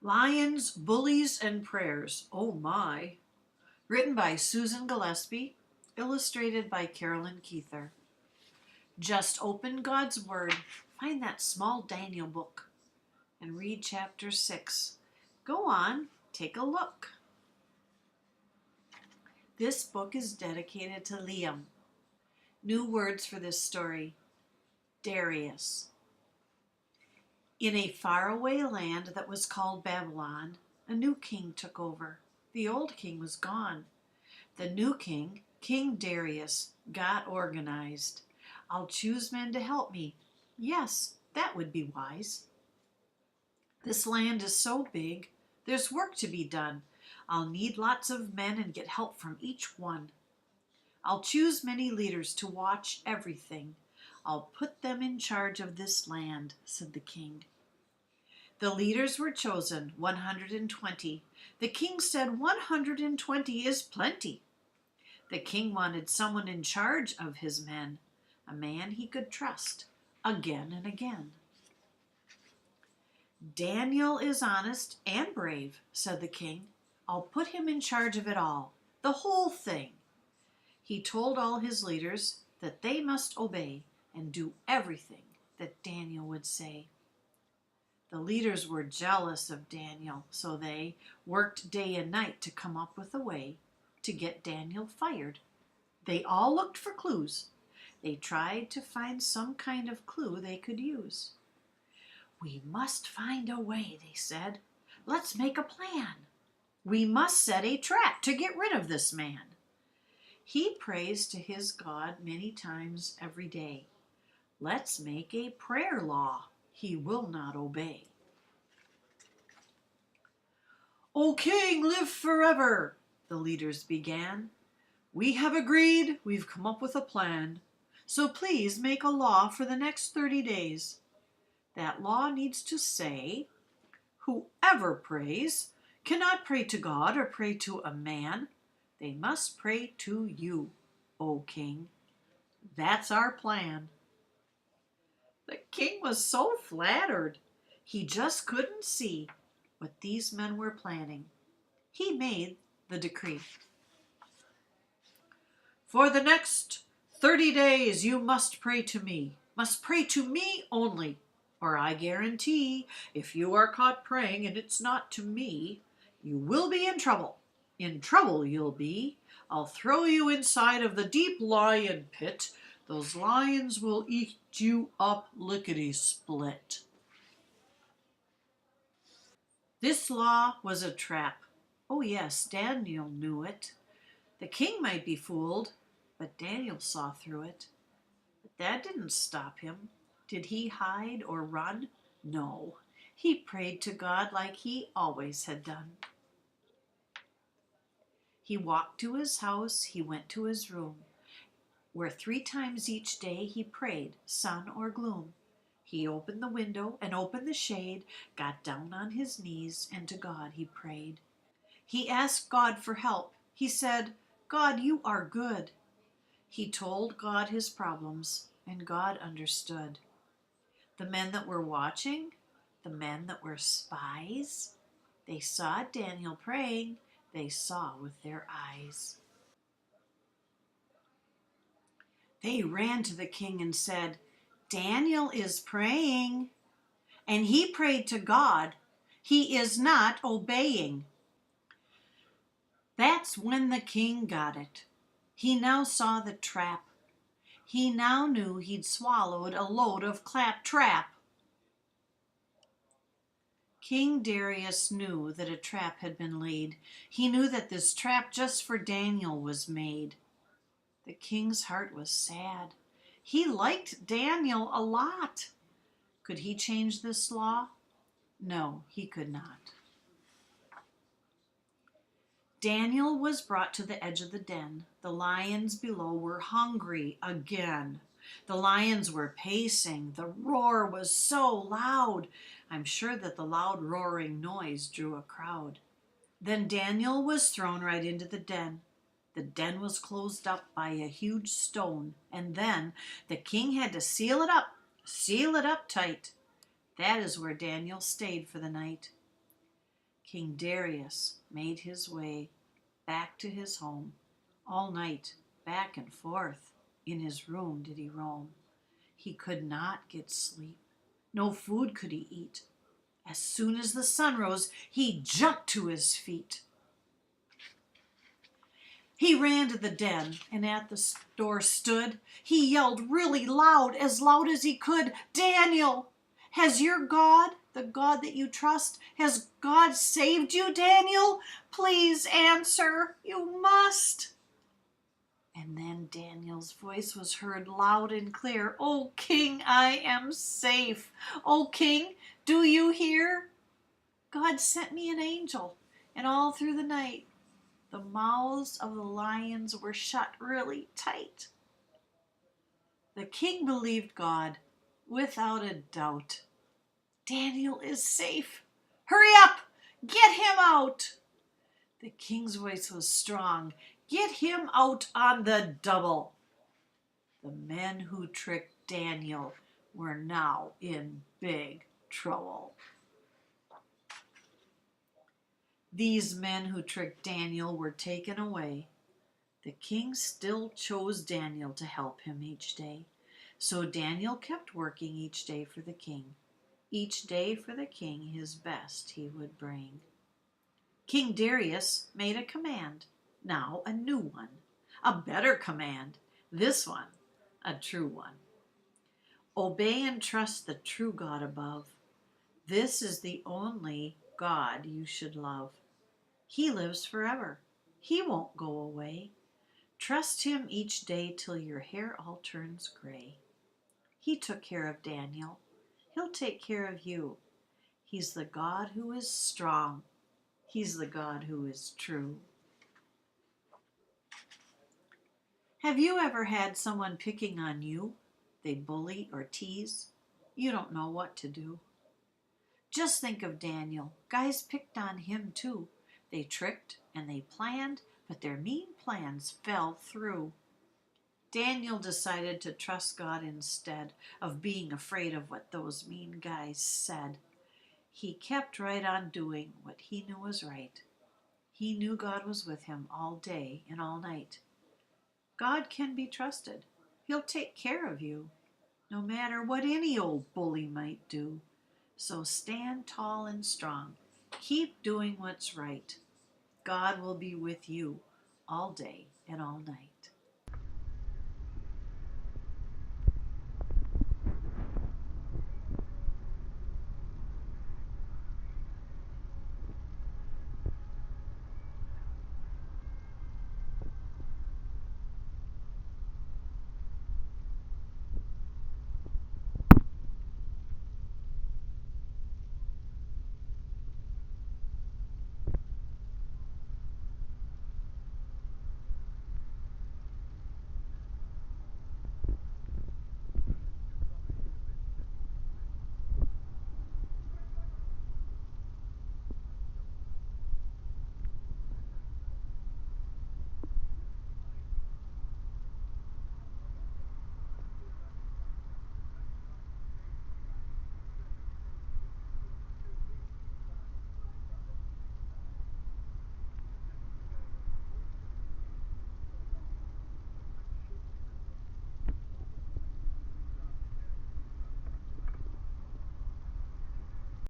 Lions, Bullies, and Prayers. Oh my. Written by Susan Gillespie. Illustrated by Carolyn Keither. Just open God's Word. Find that small Daniel book and read chapter 6. Go on, take a look. This book is dedicated to Liam. New words for this story. Darius. In a faraway land that was called Babylon, a new king took over. The old king was gone. The new king, King Darius, got organized. I'll choose men to help me. Yes, that would be wise. This land is so big, there's work to be done. I'll need lots of men and get help from each one. I'll choose many leaders to watch everything. I'll put them in charge of this land, said the king. The leaders were chosen, 120. The king said 120 is plenty. The king wanted someone in charge of his men, a man he could trust, again and again. Daniel is honest and brave, said the king. I'll put him in charge of it all, the whole thing. He told all his leaders that they must obey and do everything that Daniel would say. The leaders were jealous of Daniel, so they worked day and night to come up with a way to get Daniel fired. They all looked for clues. They tried to find some kind of clue they could use. We must find a way, they said. Let's make a plan. We must set a trap to get rid of this man. He prays to his God many times every day. Let's make a prayer law he will not obey. O king, live forever, the leaders began. We have agreed, we've come up with a plan. So please make a law for the next 30 days. That law needs to say, whoever prays cannot pray to God or pray to a man. They must pray to you, O king. That's our plan. The king was so flattered. He just couldn't see what these men were planning. He made the decree. For the next 30 days you must pray to me only, or I guarantee if you are caught praying and it's not to me, you will be in trouble. In trouble you'll be. I'll throw you inside of the deep lion pit. Those lions will eat you up lickety-split. This law was a trap. Oh yes, Daniel knew it. The king might be fooled, but Daniel saw through it. But that didn't stop him. Did he hide or run? No. He prayed to God like he always had done. He walked to his house, he went to his room, where 3 times each day he prayed, sun or gloom. He opened the window and opened the shade, got down on his knees, and to God he prayed. He asked God for help. He said, God, you are good. He told God his problems, and God understood. The men that were watching, the men that were spies, they saw Daniel praying. They saw with their eyes. They ran to the king and said, Daniel is praying, and he prayed to God. He is not obeying. That's when the king got it. He now saw the trap. He now knew he'd swallowed a load of claptrap. King Darius knew that a trap had been laid. He knew that this trap just for Daniel was made. The king's heart was sad. He liked Daniel a lot. Could he change this law? No, he could not. Daniel was brought to the edge of the den. The lions below were hungry again. The lions were pacing. The roar was so loud. I'm sure that the loud roaring noise drew a crowd. Then Daniel was thrown right into the den. The den was closed up by a huge stone, and then the king had to seal it up tight. That is where Daniel stayed for the night. King Darius made his way back to his home. All night, back and forth, in his room did he roam. He could not get sleep. No food could he eat. As soon as the sun rose, he jumped to his feet. He ran to the den and at the door stood. He yelled really loud as he could, "Daniel, has your God, the God that you trust, has God saved you, Daniel? Please answer, you must." And then Daniel's voice was heard loud and clear. "O King, I am safe. O King, do you hear? God sent me an angel, and all through the night, the mouths of the lions were shut really tight." The king believed God without a doubt. "Daniel is safe. Hurry up! Get him out!" The king's voice was strong. "Get him out on the double." The men who tricked Daniel were now in big trouble. These men who tricked Daniel were taken away. The king still chose Daniel to help him each day. So Daniel kept working each day for the king. Each day for the king his best he would bring. King Darius made a command, now a new one, a better command, this one a true one. Obey and trust the true God above. This is the only God you should love. He lives forever. He won't go away. Trust him each day till your hair all turns gray. He took care of Daniel. He'll take care of you. He's the God who is strong. He's the God who is true. Have you ever had someone picking on you? They bully or tease. You don't know what to do. Just think of Daniel. Guys picked on him too. They tricked and they planned, but their mean plans fell through. Daniel decided to trust God instead of being afraid of what those mean guys said. He kept right on doing what he knew was right. He knew God was with him all day and all night. God can be trusted. He'll take care of you, no matter what any old bully might do. So stand tall and strong. Keep doing what's right. God will be with you all day and all night.